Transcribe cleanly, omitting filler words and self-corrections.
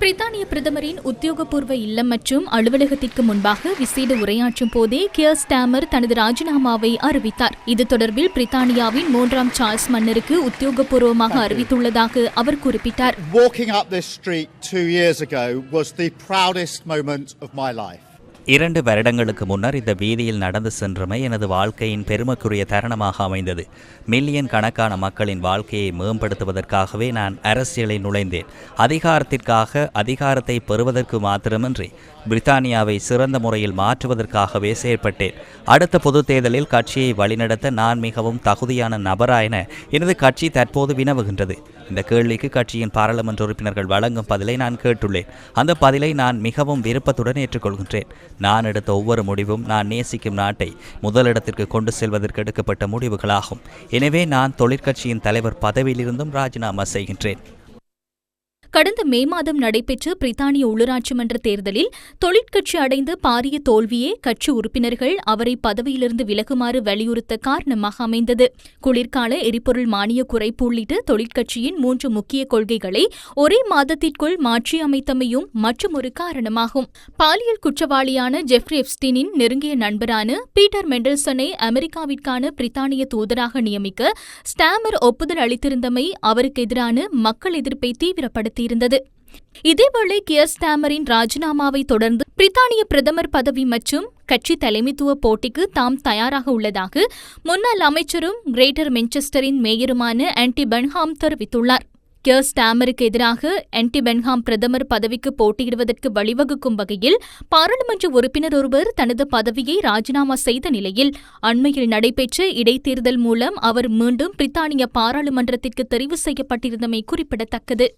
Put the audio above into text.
பிரித்தானிய பிரதமரின் உத்தியோகபூர்வ இல்லம் மற்றும் அலுவலகத்திற்கு முன்பாக விசேட உரையாற்றும் போதே கியர் ஸ்டாமர் தனது ராஜினாமாவை அறிவித்தார். இது தொடர்பில் பிரித்தானியாவின் 3ஆம் சார்ல்ஸ் மன்னருக்கு உத்தியோகபூர்வமாக அறிவித்துள்ளதாக அவர் குறிப்பிட்டார். Walking up this street 2 years ago was the proudest moment of my life. 2 வருடங்களுக்கு முன்னர் இந்த வீதியில் நடந்து சென்றமை எனது வாழ்க்கையின் பெருமைக்குரிய தருணமாக அமைந்தது. மில்லியன் கணக்கான மக்களின் வாழ்க்கையை மேம்படுத்துவதற்காகவே நான் அரசியலில் நுழைந்தேன். அதிகாரத்திற்காக, அதிகாரத்தை பெறுவதற்கு மாத்திரமின்றி பிரித்தானியாவை சிறந்த முறையில் மாற்றுவதற்காகவே செயற்பட்டேன். அடுத்த பொது தேர்தலில் கட்சியை வழிநடத்த நான் மிகவும் தகுதியான நபரா என எனது கட்சி தற்போது வினவுகின்றது. இந்த கேள்விக்கு கட்சியின் பாராளுமன்ற உறுப்பினர்கள் வழங்கும் பதிலை நான் கேட்டுள்ளேன். அந்த பதிலை நான் மிகவும் விருப்பத்துடன் ஏற்றுக்கொள்கின்றேன். நான் எடுத்த ஒவ்வொரு முடிவும் நான் நேசிக்கும் நாட்டை முதலிடத்திற்கு கொண்டு செல்வதற்கு எடுக்கப்பட்ட முடிவுகளாகும். எனவே நான் தொழிற்கட்சியின் தலைவர் பதவியிலிருந்தும் ராஜினாமா செய்கின்றேன். கடந்த மே மாதம் நடைபெற்ற பிரித்தானிய உள்ளூராட்சி மன்ற தேர்தலில் தொழிற்கட்சி அடைந்த பாரிய தோல்வியே கட்சி உறுப்பினர்கள் அவரை பதவியிலிருந்து விலகுமாறு வலியுறுத்த காரணமாக அமைந்தது. குளிர்கால எரிபொருள் மானிய குறைப்பு உள்ளிட்ட தொழிற்கட்சியின் 3 முக்கிய கொள்கைகளை ஒரே மாதத்திற்குள் மாற்றியமைத்தமையும் மற்றுமொரு காரணமாகும். பாலியல் குற்றவாளியான ஜெஃப்ரி எப்ஸ்டீனின் நெருங்கிய நண்பரான பீட்டர் மெண்டல்சனை அமெரிக்காவிற்கான பிரித்தானிய தூதராக நியமிக்க ஸ்டாமர் ஒப்புதல் அளித்திருந்தமை அவருக்கு எதிரான மக்கள் எதிர்ப்பை தீவிரப்படுத்த இருந்தது. இதேவேளை கியர் ஸ்டாமரின் ராஜினாமாவை தொடர்ந்து பிரித்தானிய பிரதமர் பதவி மற்றும் கட்சி தலைமைத்துவ போட்டிக்கு தாம் தயாராக உள்ளதாக முன்னாள் அமைச்சரும் கிரேட்டர் மான்செஸ்டரின் மேயருமான ஆன்டி பென்ஹாம் தெரிவித்துள்ளார். கியர் ஸ்டாமருக்கு எதிராக ஆன்டி பென்ஹாம் பிரதமர் பதவிக்கு போட்டியிடுவதற்கு வழிவகுக்கும் வகையில் பாராளுமன்ற உறுப்பினர் ஒருவர் தனது பதவியை ராஜினாமா செய்த நிலையில் அண்மையில் நடைபெற்ற இடைத்தேர்தல் மூலம் அவர் மீண்டும் பிரித்தானிய பாராளுமன்றத்திற்கு தெரிவு செய்யப்பட்டிருந்தமை குறிப்பிடத்தக்கது.